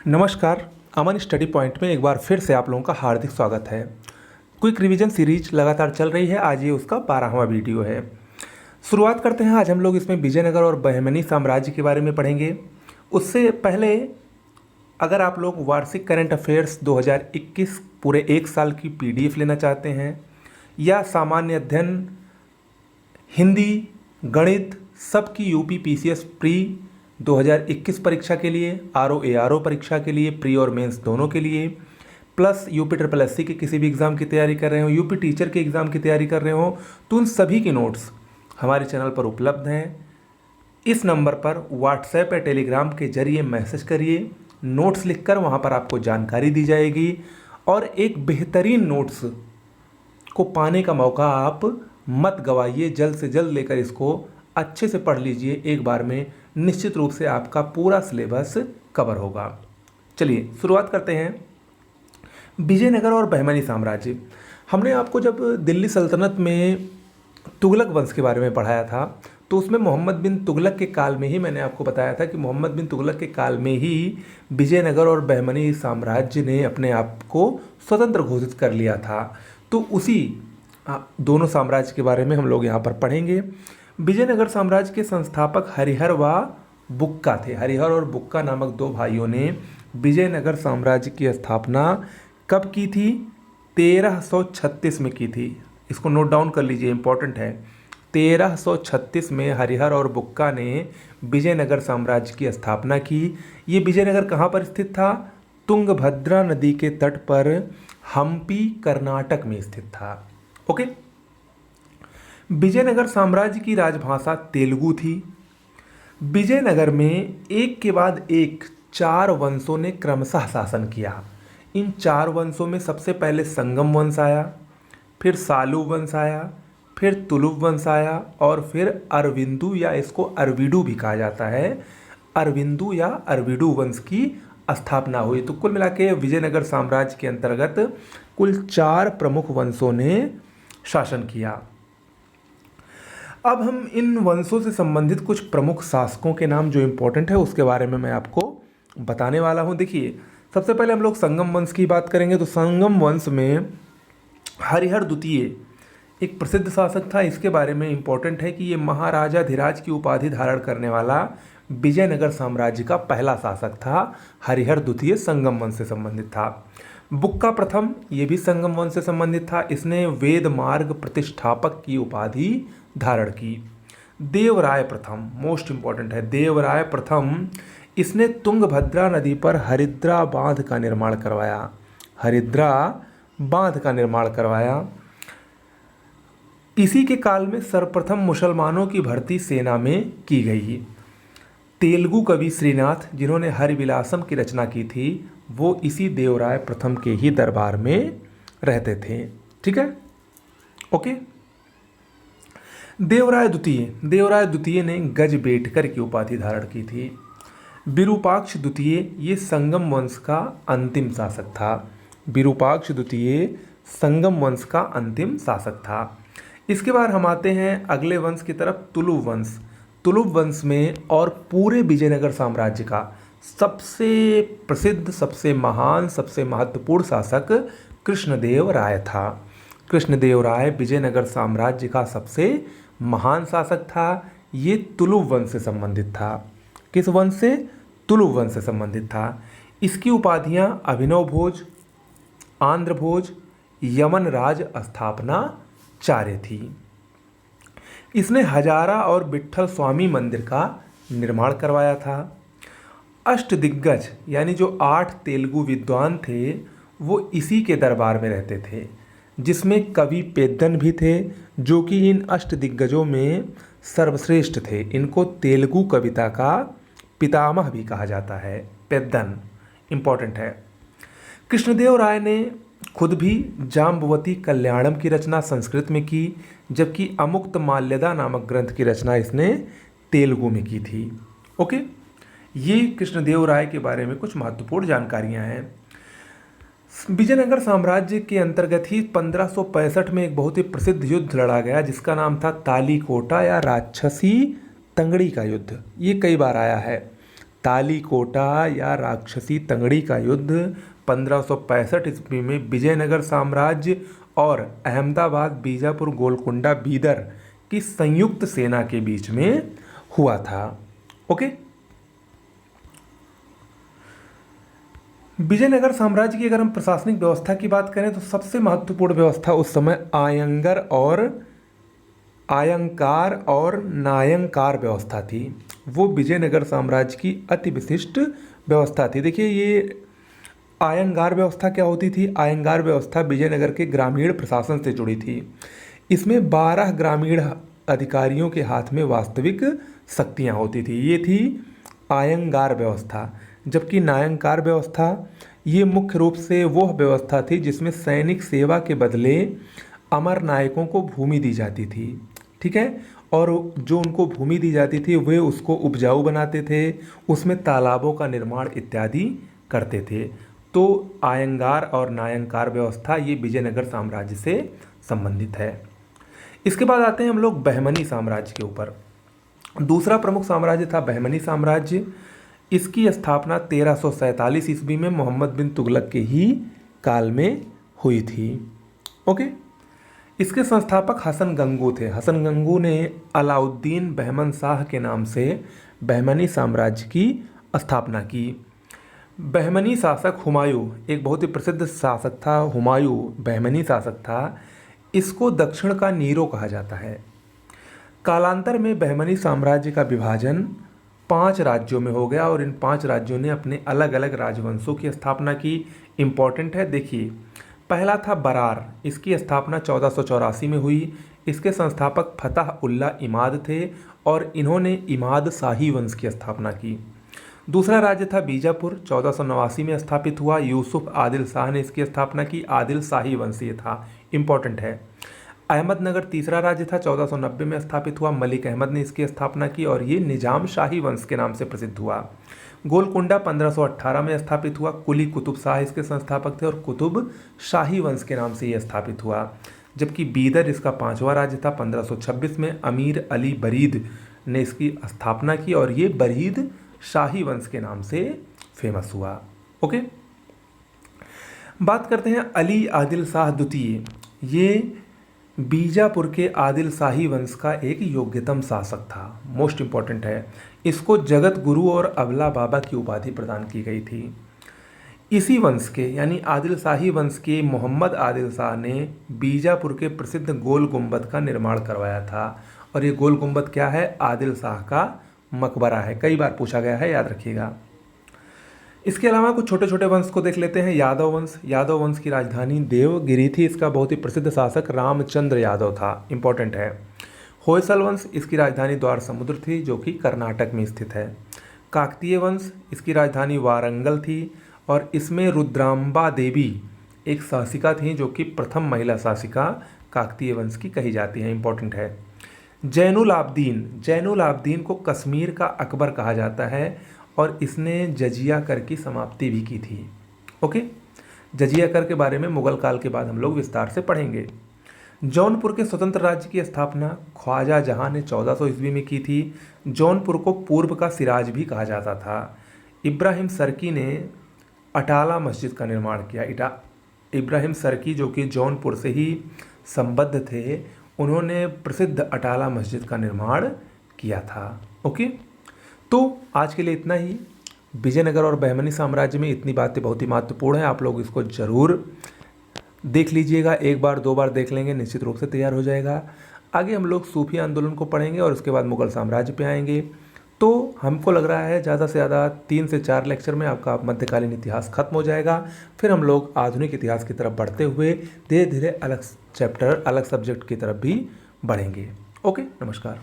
नमस्कार। अमन study point में एक बार फिर से आप लोगों का हार्दिक स्वागत है। क्विक रिवीजन सीरीज लगातार चल रही है। आज ये उसका 12वां वीडियो है। शुरुआत करते हैं। आज हम लोग इसमें विजयनगर और बहमनी साम्राज्य के बारे में पढ़ेंगे। उससे पहले अगर आप लोग वार्षिक करंट अफेयर्स 2021 पूरे एक साल की PDF लेना चाहते हैं या सामान्य अध्ययन, हिंदी, गणित सबकी UP PCS प्री 2021 परीक्षा के लिए, RO ARO परीक्षा के लिए, प्री और मेंस दोनों के लिए, प्लस UP SSC के किसी भी एग्ज़ाम की तैयारी कर रहे हो, UP टीचर के एग्ज़ाम की तैयारी कर रहे हो, तो उन सभी के नोट्स हमारे चैनल पर उपलब्ध हैं। इस नंबर पर व्हाट्सएप या टेलीग्राम के जरिए मैसेज करिए, नोट्स लिखकर वहाँ पर आपको जानकारी दी जाएगी और एक बेहतरीन नोट्स को पाने का मौका आप मत गवाइए। जल्द से जल्द लेकर इसको अच्छे से पढ़ लीजिए। एक बार में निश्चित रूप से आपका पूरा सिलेबस कवर होगा। चलिए शुरुआत करते हैं। विजयनगर और बहमनी साम्राज्य। हमने आपको जब दिल्ली सल्तनत में तुगलक वंश के बारे में पढ़ाया था तो उसमें मोहम्मद बिन तुगलक के काल में ही मैंने आपको बताया था कि मोहम्मद बिन तुगलक के काल में ही विजयनगर और बहमनी साम्राज्य ने अपने आप को स्वतंत्र घोषित कर लिया था। तो उसी दोनों साम्राज्य के बारे में हम लोग यहाँ पर पढ़ेंगे। विजयनगर साम्राज्य के संस्थापक हरिहर व बुक्का थे। हरिहर और बुक्का नामक दो भाइयों ने विजयनगर साम्राज्य की स्थापना कब की थी? 1336 में की थी। इसको नोट डाउन कर लीजिए, इंपॉर्टेंट है। 1336 में हरिहर और बुक्का ने विजयनगर साम्राज्य की स्थापना की। ये विजयनगर कहाँ पर स्थित था? तुंगभद्रा नदी के तट पर हम्पी, कर्नाटक में स्थित था। ओके। विजयनगर साम्राज्य की राजभाषा तेलुगु थी। विजयनगर में एक के बाद एक 4 वंशों ने क्रमशः शासन किया। इन 4 वंशों में सबसे पहले संगम वंश आया, फिर सालू वंश आया, फिर तुलुव वंश आया और फिर अरविंदु या इसको अरविडु भी कहा जाता है। अरविंदु या अरविडु वंश की स्थापना हुई। तो कुल मिला के विजयनगर साम्राज्य के अंतर्गत कुल 4 प्रमुख वंशों ने शासन किया। अब हम इन वंशों से संबंधित कुछ प्रमुख शासकों के नाम जो इम्पोर्टेंट है उसके बारे में मैं आपको बताने वाला हूँ। देखिए, सबसे पहले हम लोग संगम वंश की बात करेंगे। तो संगम वंश में हरिहर द्वितीय एक प्रसिद्ध शासक था। इसके बारे में इम्पोर्टेंट है कि ये महाराजाधिराज की उपाधि धारण करने वाला विजयनगर साम्राज्य का पहला शासक था। हरिहर द्वितीय संगम वंश से संबंधित था। बुक्का प्रथम, ये भी संगम वंश से संबंधित था। इसने वेद मार्ग प्रतिष्ठापक की उपाधि धारण की। देवराय प्रथम, मोस्ट इंपॉर्टेंट है, देवराय प्रथम, इसने तुंगभद्रा नदी पर हरिद्रा बांध का निर्माण करवाया। हरिद्रा बांध का निर्माण करवाया। इसी के काल में सर्वप्रथम मुसलमानों की भर्ती सेना में की गई। तेलुगु कवि श्रीनाथ, जिन्होंने हरिविलासम की रचना की थी, वो इसी देवराय प्रथम के ही दरबार में रहते थे। ठीक है, ओके। देवराय द्वितीय ने गजबेटकर की उपाधि धारण की थी। विरूपाक्ष द्वितीय ये संगम वंश का अंतिम शासक था। विरूपाक्ष द्वितीय संगम वंश का अंतिम शासक था। इसके बाद हम आते हैं अगले वंश की तरफ, तुलुव वंश। तुलुव वंश में और पूरे विजयनगर साम्राज्य का सबसे प्रसिद्ध, सबसे महान, सबसे महत्वपूर्ण शासक कृष्णदेव राय था। कृष्णदेव राय विजयनगर साम्राज्य का सबसे महान शासक था। ये तुलुव वंश से संबंधित था। किस वंश से? तुलुव वंश से संबंधित था। इसकी उपाधियां अभिनव भोज, आंध्र भोज, यमन राज स्थापनाचार्य थी। इसने हजारा और विट्ठल स्वामी मंदिर का निर्माण करवाया था। अष्टदिग्गज यानी जो 8 तेलुगु विद्वान थे वो इसी के दरबार में रहते थे, जिसमें कवि पेद्दन भी थे, जो कि इन अष्टदिग्गजों में सर्वश्रेष्ठ थे। इनको तेलुगु कविता का पितामह भी कहा जाता है। पेद्दन इंपॉर्टेंट है। कृष्णदेव राय ने खुद भी जाम्बवती कल्याणम की रचना संस्कृत में की, जबकि अमुक्त माल्यदा नामक ग्रंथ की रचना इसने तेलुगु में की थी। ओके, ये कृष्णदेव राय के बारे में कुछ महत्वपूर्ण जानकारियां हैं। विजयनगर साम्राज्य के अंतर्गत ही 1565 में एक बहुत ही प्रसिद्ध युद्ध लड़ा गया, जिसका नाम था तालीकोटा या राक्षसी तंगड़ी का युद्ध। ये कई बार आया है। तालीकोटा या राक्षसी तंगड़ी का युद्ध 1565 ईस्वी में विजयनगर साम्राज्य और अहमदाबाद, बीजापुर, गोलकुंडा, बीदर की संयुक्त सेना के बीच में हुआ था। ओके। विजयनगर साम्राज्य की अगर हम प्रशासनिक व्यवस्था की बात करें तो सबसे महत्वपूर्ण व्यवस्था उस समय आयंकार और नायंकार व्यवस्था थी। वो विजयनगर साम्राज्य की अति विशिष्ट व्यवस्था थी। देखिए, ये आयंगार व्यवस्था क्या होती थी? आयंगार व्यवस्था विजयनगर के ग्रामीण प्रशासन से जुड़ी थी। इसमें 12 ग्रामीण अधिकारियों के हाथ में वास्तविक शक्तियाँ होती थी। ये थी आयंगार व्यवस्था। जबकि नायंकार व्यवस्था ये मुख्य रूप से वो व्यवस्था थी जिसमें सैनिक सेवा के बदले अमर नायकों को भूमि दी जाती थी। ठीक है। और जो उनको भूमि दी जाती थी वे उसको उपजाऊ बनाते थे, उसमें तालाबों का निर्माण इत्यादि करते थे। तो आयंगार और नायंकार व्यवस्था ये विजयनगर साम्राज्य से संबंधित है। इसके बाद आते हैं हम लोग बहमनी साम्राज्य के ऊपर। दूसरा प्रमुख साम्राज्य था बहमनी साम्राज्य। इसकी स्थापना 1347 ईस्वी में मोहम्मद बिन तुगलक के ही काल में हुई थी। ओके। इसके संस्थापक हसन गंगू थे। हसन गंगू ने अलाउद्दीन बहमन शाह के नाम से बहमनी साम्राज्य की स्थापना की। बहमनी शासक हुमायूं एक बहुत ही प्रसिद्ध शासक था। हुमायूं बहमनी शासक था। इसको दक्षिण का नीरो कहा जाता है। कालांतर में बहमनी साम्राज्य का विभाजन 5 राज्यों में हो गया और इन 5 राज्यों ने अपने अलग अलग राजवंशों की स्थापना की। इम्पॉर्टेंट है, देखिए, पहला था बरार। इसकी स्थापना 1484 में हुई। इसके संस्थापक फतह उल्ला इमाद थे और इन्होंने इमाद शाही वंश की स्थापना की। दूसरा राज्य था बीजापुर, 1489 में स्थापित हुआ। यूसुफ आदिल शाह ने इसकी स्थापना की। आदिल शाही वंशीय था, इम्पॉर्टेंट है। अहमदनगर तीसरा राज्य था, 1490 में स्थापित हुआ। मलिक अहमद ने इसकी स्थापना की और ये निजाम शाही वंश के नाम से प्रसिद्ध हुआ। गोलकुंडा 1518 में स्थापित हुआ। कुली कुतुब शाह इसके संस्थापक थे और कुतुब शाही वंश के नाम से ये स्थापित हुआ। जबकि बीदर इसका 5वां राज्य था। 1526 में अमीर अली बरीद ने इसकी स्थापना की और ये बरीद शाही वंश के नाम से फेमस हुआ। ओके। बात करते हैं अली आदिल शाह द्वितीय। ये बीजापुर के आदिल शाही वंश का एक योग्यतम शासक था। मोस्ट इंपॉर्टेंट है। इसको जगत गुरु और अबला बाबा की उपाधि प्रदान की गई थी। इसी वंश के यानी आदिल शाही वंश के मोहम्मद आदिल शाह ने बीजापुर के प्रसिद्ध गोल गुंबद का निर्माण करवाया था। और ये गोल गुंबद क्या है? आदिल शाह का मकबरा है। कई बार पूछा गया है, याद रखिएगा। इसके अलावा कुछ छोटे छोटे वंश को देख लेते हैं। यादव वंश। यादव वंश की राजधानी देवगिरी थी। इसका बहुत ही प्रसिद्ध शासक रामचंद्र यादव था, इंपॉर्टेंट है। होयसल वंश, इसकी राजधानी द्वार समुद्र थी जो कि कर्नाटक में स्थित है। काकतीय वंश, इसकी राजधानी वारंगल थी और इसमें रुद्रांबा देवी एक शासिका थी जो कि प्रथम महिला शासिका काकतीय वंश की कही जाती है, इंपॉर्टेंट है। जैनुल आबदीन। जैनुल आबदीन को कश्मीर का अकबर कहा जाता है और इसने जजिया कर की समाप्ति भी की थी। ओके। जजिया कर के बारे में मुगल काल के बाद हम लोग विस्तार से पढ़ेंगे। जौनपुर के स्वतंत्र राज्य की स्थापना ख्वाजा जहां ने 1400 ईस्वी में की थी। जौनपुर को पूर्व का सिराज भी कहा जाता था। इब्राहिम सरकी ने अटाला मस्जिद का निर्माण किया। इब्राहिम सरकी जो कि जौनपुर से ही संबद्ध थे, उन्होंने प्रसिद्ध अटाला मस्जिद का निर्माण किया था। ओके। तो आज के लिए इतना ही। विजयनगर और बहमनी साम्राज्य में इतनी बातें बहुत ही महत्वपूर्ण हैं। आप लोग इसको ज़रूर देख लीजिएगा। एक बार 2 बार देख लेंगे, निश्चित रूप से तैयार हो जाएगा। आगे हम लोग सूफी आंदोलन को पढ़ेंगे और उसके बाद मुगल साम्राज्य पे आएंगे। तो हमको लग रहा है ज़्यादा से ज़्यादा 3 से 4 लेक्चर में आपका मध्यकालीन इतिहास खत्म हो जाएगा। फिर हम लोग आधुनिक इतिहास की तरफ बढ़ते हुए धीरे धीरे अलग चैप्टर, अलग सब्जेक्ट की तरफ भी बढ़ेंगे। ओके, नमस्कार।